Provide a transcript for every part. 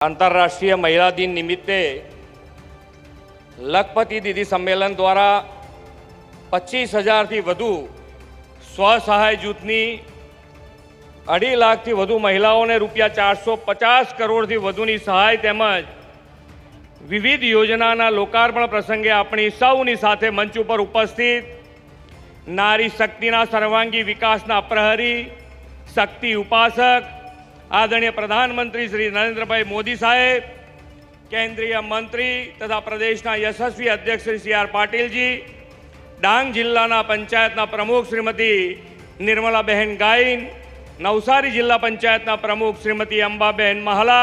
आंतरराष्ट्रीय महिला दिन निमित्ते लखपति दीदी सम्मेलन द्वारा 25,000 થી વધુ સ્વસહાય જૂથની 2.5 લાખથી વધુ મહિલાઓને રૂપિયા 450 કરોડથી વધુની સહાય તેમજ વિવિધ યોજનાના લોકાર્પણ પ્રસંગે આપણી સૌની સાથે મંચ ઉપર ઉપસ્થિત નારી શક્તિના સર્વાંગી વિકાસના પ્રહરી શક્તિ ઉપાસક आदरणीय प्रधानमंत्री श्री नरेंद्रभाई मोदी साहेब, केंद्रीय मंत्री तथा प्रदेशना यशस्वी अध्यक्ष श्री सी आर पाटील जी, डांग जिल्लाना पंचायतना प्रमुख श्रीमती निर्मलाबेन गायन, नवसारी जिल्ला पंचायतना प्रमुख श्रीमती अंबाबेन महला,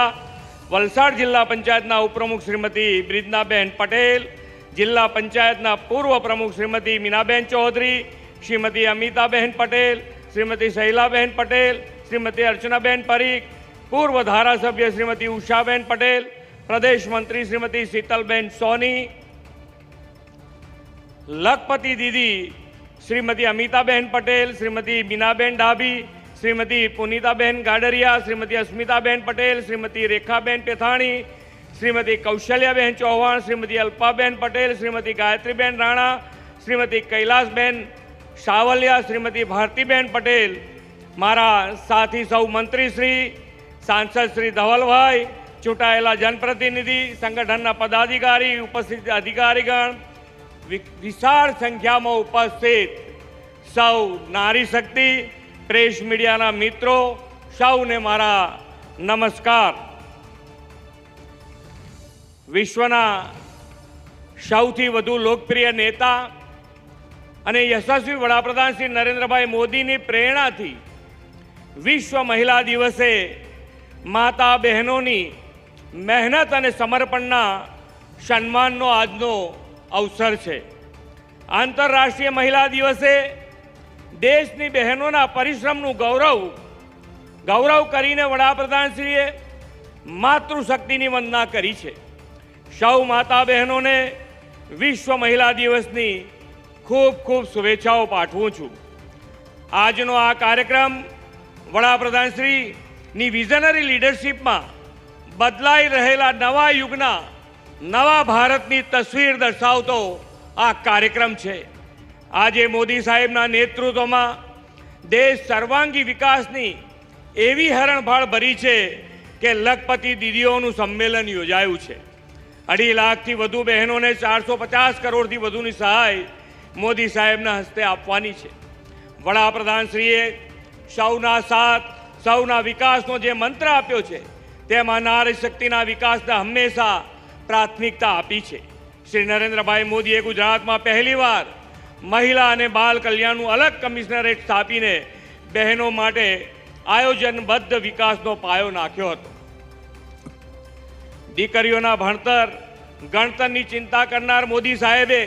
वलसाड जिल्ला पंचायतना उपप्रमुख श्रीमती ब्रिजनाबेन पटेल, जिल्ला पंचायतना पूर्व प्रमुख श्रीमती मीनाबेन चौधरी, श्रीमती अमिताबेन पटेल, श्रीमती शैलाबेन पटेल, श्रीमती अर्चनाबेन परीख, पूर्व धारासभ्य श्रीमती उषाबेन पटेल, प्रदेश मंत्री श्रीमती शीतलबेन सोनी, लखपति दीदी श्रीमती अमिताबेन पटेल, श्रीमती मीनाबेन डाबी, श्रीमती पुनीताबेन गाडरिया, श्रीमती अस्मिताबेन पटेल, श्रीमती रेखाबेन पेथाणी, श्रीमती कौशल्याबेन चौहान, श्रीमती अल्पाबेन पटेल, श्रीमती गायत्रीबेन राणा, श्रीमती कैलाशबेन सावलिया, श्रीमती भारतीबेन पटेल, मारा साथी सौ मंत्री श्री, सांसद श्री धवलभाई, चूंटायेला जनप्रतिनिधि, संगठनना पदाधिकारी, उपस्थित अधिकारीगण, विशाल संख्या में उपस्थित सौ नारी शक्ति प्रेस मीडिया मित्रों सौने मारा नमस्कार। विश्वना सौथी वधु लोकप्रिय नेता अने यशस्वी वडाप्रधान श्री नरेंद्रभाई मोदी की प्रेरणा थी विश्व महिला दिवसे माता बहनों की मेहनत और समर्पणना सम्मान आजनो अवसर है। आंतरराष्ट्रीय महिला दिवसे देश की बहनों परिश्रम गौरव करीने वडाप्रधानश्रीए मातृशक्ति की वंदना करी है। सौ माता बहनों ने विश्व महिला दिवस की खूब खूब शुभेच्छाओं पाठवुं छुं। आजनो आ कार्यक्रम वडाप्रधानश्री नी विजनरी लीडरशीप में बदलाई रहेला नवा युगना नवा भारतनी तस्वीर दर्शावतो आ कार्यक्रम है। आज मोदी साहेबना नेतृत्व में देश सर्वांगी विकासनी एवी हरणफाळ भरी है कि लखपति दीदीओनुं सम्मेलन योजायुं छे। 2.5 लाख थी वधु बहनों ने 450 करोड़ थी वधुनी सहाय मोदी साहेबना हस्ते आपवानी छे। वडाप्रधानश्रीए सौना साथ सौना विकासनो जे मंत्र आप्यो छे तेमां नारी शक्तिना विकासने हमेशा प्राथमिकता आपी छे। श्री नरेंद्रभाई मोदीए गुजरातमां पहलीवार महिला अने बाल कल्याणनुं अलग कमिशनरेट स्थापीने बहनों माटे आयोजनबद्ध विकासनो पायो नाख्यो हतो। दीकरीओना भणतर गणतरनी चिंता करनार मोदी साहेबे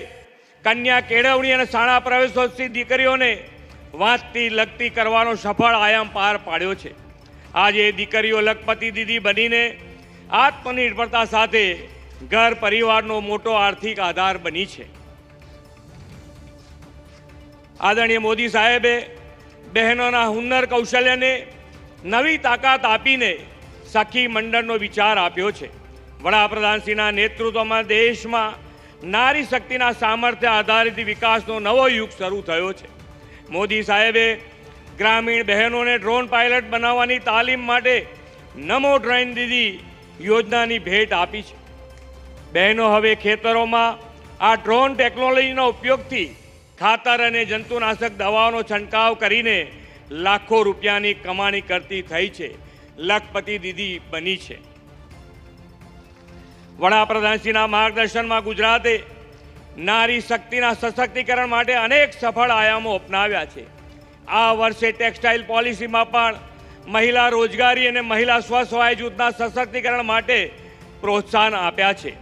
कन्या केळवणी अने शाळा प्रवेशोत्सव दीकरीओने वांचती लगती करवानो सफल आयाम पार पाड्यो छे। आज ये दीकरीओ लखपति दीदी बनीने आत्मनिर्भरता साथे घर परिवारनो मोटो आर्थिक आधार बनी छे। आदरणीय मोदी साहेबे बहनोना हुनर कौशल्यने नवी ताकत आपीने सखी मंडळनो विचार आप्यो छे। वडाप्रधानश्रीना नेतृत्वमां देशमां नारी शक्तिना सामर्थ्य आधारित विकासनो नवो युग शरू थयो छे। मोदी साहेबे ग्रामीण बहनों ने ड्रोन पायलट बनाववानी तालीम माटे नमो ड्रोन दीदी योजनानी भेट आपी छे। बहनों हवे खेतरोमां आ ड्रोन टेक्नोलॉजीनो उपयोगथी खातर अने जंतुनाशक दवाओनो छंटकाव करीने लाखों रूपियानी कमाणी करती थई छे। लखपति दीदी बनी छे। वडाप्रधानश्रीना मार्गदर्शનમાં गुजराते नारी शक्तिना सशक्तिकरण माटे अनेक सफल आयामों अपनाव्या छे। आ वर्षे टेक्सटाइल पॉलिसी में पण महिला रोजगारी और महिला स्वसहाय जूथना सशक्तिकरण माटे प्रोत्साहन आप्या छे।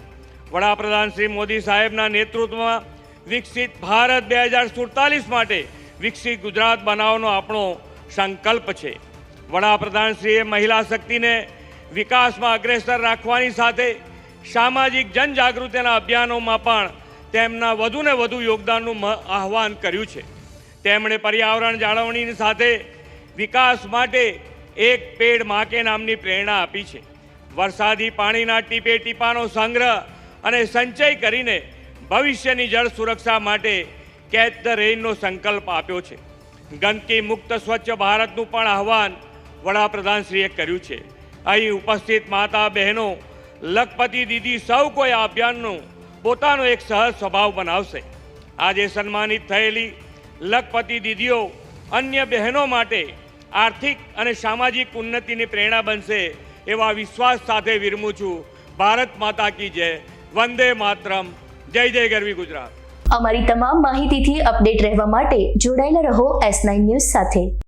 वडाप्रधान श्री मोदी साहेबना नेतृत्व में विकसित भारत 2047 माटे विकसित गुजरात बनावવાનો આપણો संकल्प छे। वडाप्रधानश्रीए महिला शक्ति ने विकास में अग्रेसर राखवानी साथे सामाजिक जनजागृतिना अभियानों में पण तेमना वधु ने वधु योगदानનું आह्वान कर्યું છે। તેમણે पर्यावरण જાળવણીની સાથે વિકાસ માટે એક પેડ માં કે નામની પ્રેરણા આપી છે। વરસાદી પાણીના ટીપે ટીપાનો સંગ્રહ અને સંચય કરીને ભવિષ્યની જળ સુરક્ષા માટે કેચ ધ રેઇનનો સંકલ્પ આપ્યો છે. ગંદકી મુક્ત સ્વચ્છ ભારતનું પણ આહવાન વડાપ્રધાનશ્રીએ કર્યું છે. અહીં ઉપસ્થિત માતા બહેનો, લખપતિ દીદી સૌ કોઈ આ અભિયાનનું પોતાનો એક સહજ સ્વભાવ બનાવશે. આજે સન્માનિત થયેલી લખપતિ દીદીઓ અન્ય બહેનો માટે આર્થિક અને સામાજિક ઉન્નતિની પ્રેરણા બનશે એવા વિશ્વાસ સાથે વિરમું છું. ભારત માતા કી જય. વંદે માતરમ. જય જય ગરવી ગુજરાત. અમારી તમામ માહિતીથી અપડેટ રહેવા માટે જોડાયેલા રહો S9 ન્યૂઝ સાથે.